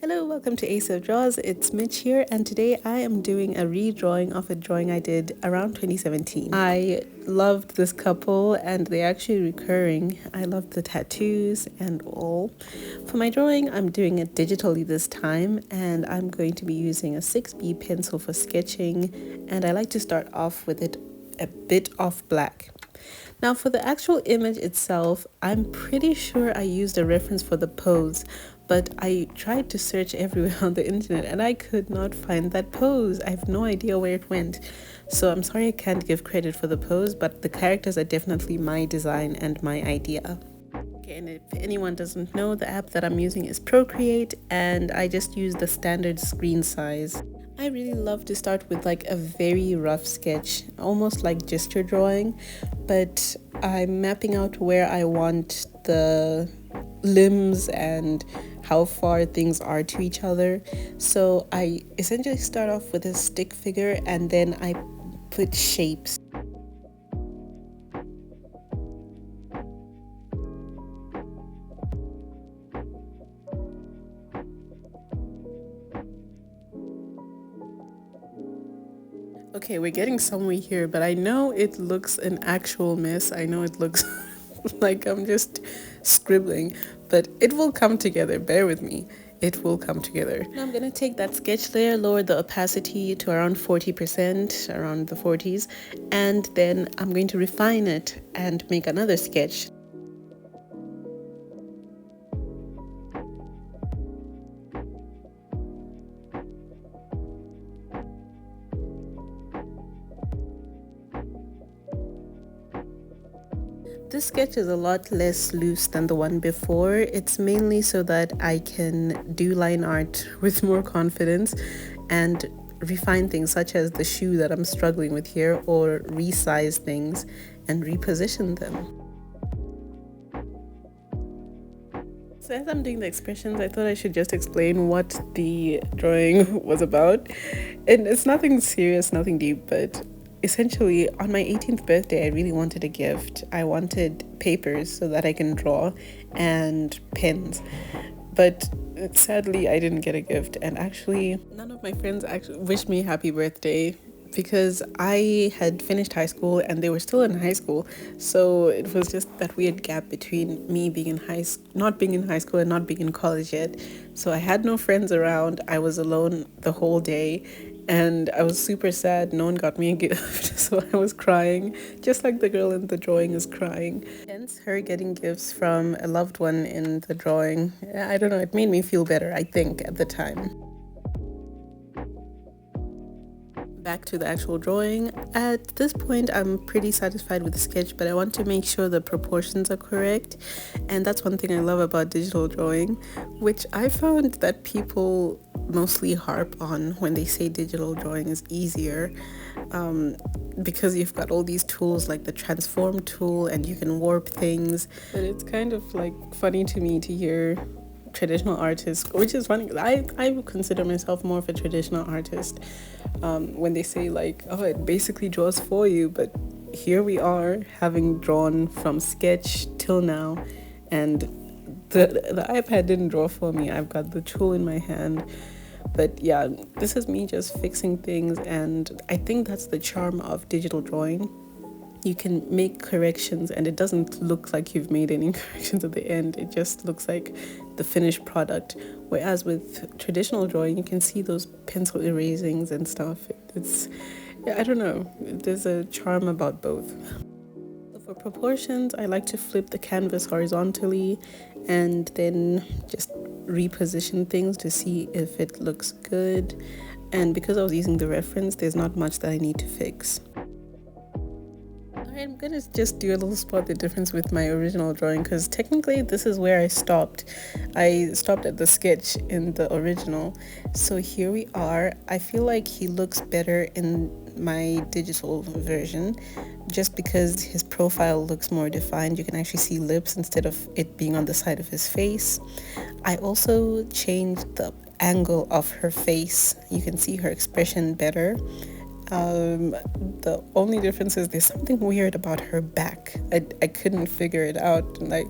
Hello, welcome to Ace of Draws. It's Mitch here, and today I am doing a redrawing of a drawing I did around 2017. I loved this couple, and they're actually recurring. I loved the tattoos and all. For my drawing, I'm doing it digitally this time, and I'm going to be using a 6B pencil for sketching, and I like to start off with it a bit off black. Now for the actual image itself, I'm pretty sure I used a reference for the pose, but I tried to search everywhere on the internet and I could not find that pose. I have no idea where it went. So I'm sorry I can't give credit for the pose, but the characters are definitely my design and my idea. Okay, and if anyone doesn't know, the app that I'm using is Procreate, and I just use the standard screen size. I really love to start with like a very rough sketch, almost like gesture drawing, but I'm mapping out where I want the limbs and how far things are to each other. So I essentially start off with a stick figure and then I put shapes. Okay, we're getting somewhere here, but I know it looks an actual mess. I know it looks like I'm just scribbling, but it will come together. Bear with me. It will come together. Now I'm going to take that sketch layer, lower the opacity to around 40%, around the 40s, and then I'm going to refine it and make another sketch. This sketch is a lot less loose than the one before. It's mainly so that I can do line art with more confidence and refine things such as the shoe that I'm struggling with here, or resize things and reposition them. So as I'm doing the expressions, I thought I should just explain what the drawing was about. And it's nothing serious, nothing deep, but essentially, on my 18th birthday, I really wanted a gift. I wanted papers so that I can draw and pens. But sadly, I didn't get a gift. And actually, none of my friends actually wished me happy birthday because I had finished high school and they were still in high school. So it was just that weird gap between me being in not being in high school and not being in college yet. So I had no friends around. I was alone the whole day. And I was super sad. No one got me a gift, so I was crying, just like the girl in the drawing is crying. Hence her getting gifts from a loved one in the drawing. I don't know, it made me feel better, I think, at the time. Back to the actual drawing. At this point, I'm pretty satisfied with the sketch, but I want to make sure the proportions are correct. And that's one thing I love about digital drawing, which I found that people mostly harp on when they say digital drawing is easier, because you've got all these tools like the transform tool and you can warp things. But it's kind of like funny to me to hear traditional artists, which is funny. I consider myself more of a traditional artist, when they say like, oh, it basically draws for you, but here we are having drawn from sketch till now, and the iPad didn't draw for me. I've got the tool in my hand. But yeah, this is me just fixing things, and I think that's the charm of digital drawing. You can make corrections and it doesn't look like you've made any corrections at the end. It just looks like the finished product. Whereas with traditional drawing, you can see those pencil erasings and stuff. It's, yeah, I don't know. There's a charm about both. So for proportions, I like to flip the canvas horizontally and then just reposition things to see if it looks good. And because I was using the reference, there's not much that I need to fix. I'm gonna just do a little spot the difference with my original drawing, because technically this is where I stopped. I stopped at the sketch in the original. So here we are. I feel like he looks better in my digital version just because his profile looks more defined. You can actually see lips instead of it being on the side of his face. I also changed the angle of her face. You can see her expression better. The only difference is there's something weird about her back. I couldn't figure it out. Like,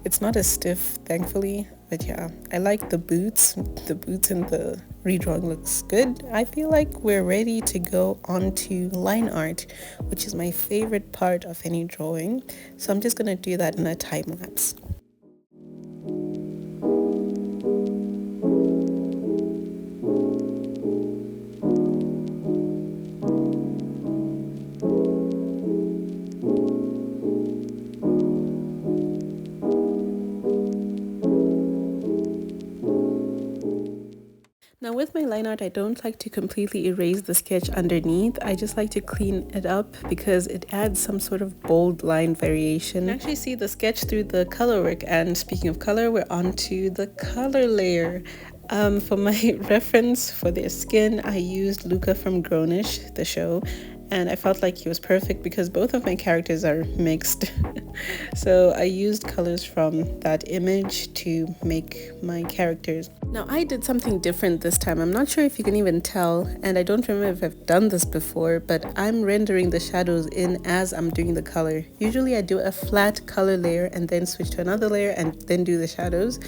it's not as stiff, thankfully. But yeah, I like the boots. The boots and the redrawing looks good. I feel like we're ready to go on to line art, which is my favorite part of any drawing. So I'm just going to do that in a time lapse. Now with my line art, I don't like to completely erase the sketch underneath. I just like to clean it up because it adds some sort of bold line variation. You can actually see the sketch through the color work. And speaking of color, we're on to the color layer. For my reference for their skin, I used Luca from Grownish, the show, and I felt like he was perfect because both of my characters are mixed. So I used colors from that image to make my characters. Now I did something different this time. I'm not sure if you can even tell, and I don't remember if I've done this before, but I'm rendering the shadows in as I'm doing the color. Usually I do a flat color layer and then switch to another layer and then do the shadows.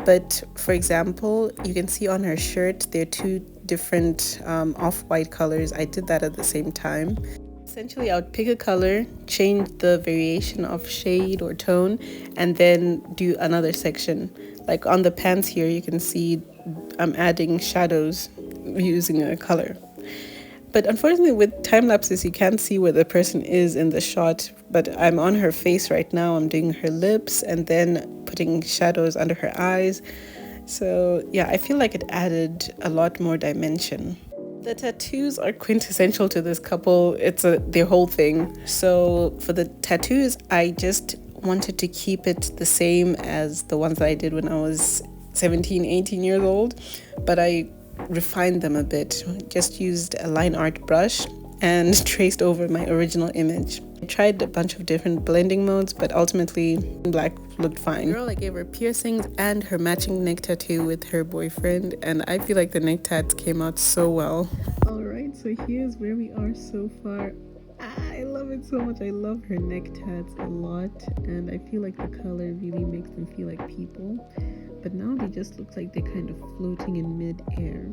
But for example, you can see on her shirt, there are two different off-white colors. I did that at the same time. Essentially, I would pick a color, change the variation of shade or tone, and then do another section. Like on the pants here, you can see I'm adding shadows using a color. But unfortunately, with time lapses, you can't see where the person is in the shot. But I'm on her face right now. I'm doing her lips and then putting shadows under her eyes. So yeah, I feel like it added a lot more dimension. The tattoos are quintessential to this couple. It's their whole thing. So for the tattoos, I just wanted to keep it the same as the ones that I did when I was 17, 18 years old. But I refined them a bit. Just used a line art brush and traced over my original image. I tried a bunch of different blending modes, but ultimately black looked fine. Girl, I gave her piercings and her matching neck tattoo with her boyfriend, and I feel like the neck tats came out so well. Alright, so here's where we are so far. I love it so much. I love her neck tats a lot, and I feel like the color really makes them feel like people. But now they just look like they're kind of floating in mid-air.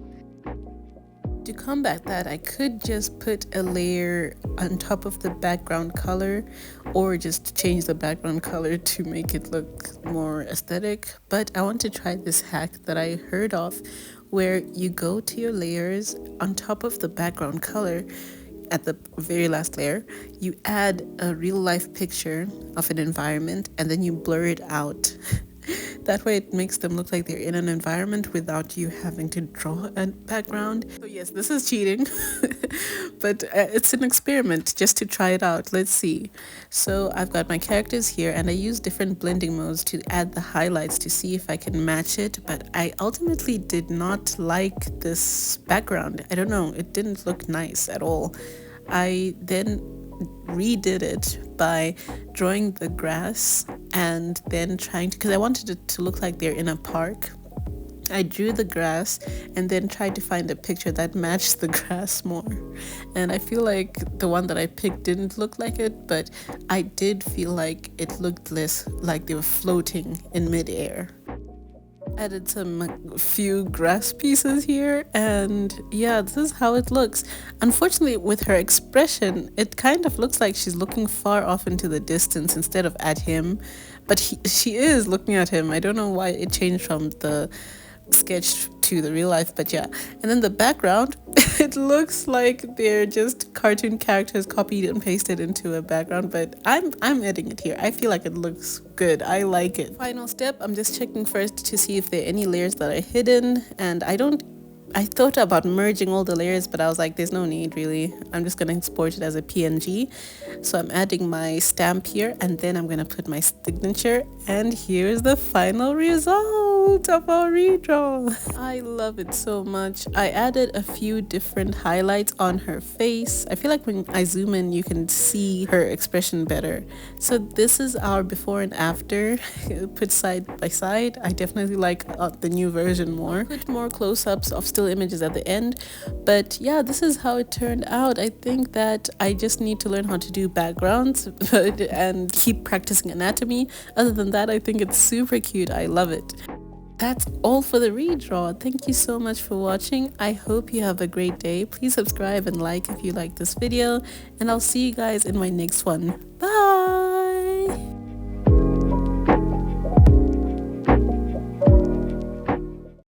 To combat that, I could just put a layer on top of the background color or just change the background color to make it look more aesthetic. But I want to try this hack that I heard of where you go to your layers on top of the background color. At the very last layer, you add a real life picture of an environment and then you blur it out. That way it makes them look like they're in an environment without you having to draw a background. So yes, this is cheating, but it's an experiment just to try it out. Let's see. So I've got my characters here and I use different blending modes to add the highlights to see if I can match it, but I ultimately did not like this background. I don't know, it didn't look nice at all. I then redid it by drawing the grass and then trying to, because I wanted it to look like they're in a park. I drew the grass and then tried to find a picture that matched the grass more. And I feel like the one that I picked didn't look like it, but I did feel like it looked less like they were floating in midair. Added some few grass pieces here, and yeah, this is how it looks. Unfortunately, with her expression, it kind of looks like she's looking far off into the distance instead of at him, but she is looking at him. I don't know why it changed from the sketch to the real life, but yeah. And then the background, it looks like they're just cartoon characters copied and pasted into a background, but I'm editing it here. I feel like it looks good. I like it. Final step, I'm just checking first to see if there are any layers that are hidden, and I thought about merging all the layers, but I was like, there's no need really. I'm just gonna export it as a PNG. So I'm adding my stamp here, and then I'm gonna put my signature, and here's the final result of our redraw. I love it so much. I added a few different highlights on her face. I feel like when I zoom in, you can see her expression better. So this is our before and after, put side by side. I definitely like the new version more. Put more close-ups of still images at the end, but yeah, this is how it turned out. I think that I just need to learn how to do backgrounds and keep practicing anatomy. Other than that, I think it's super cute. I love it. that's all for the redraw. Thank you so much for watching. I hope you have a great day. Please subscribe and like if you like this video, and I'll see you guys in my next one. Bye.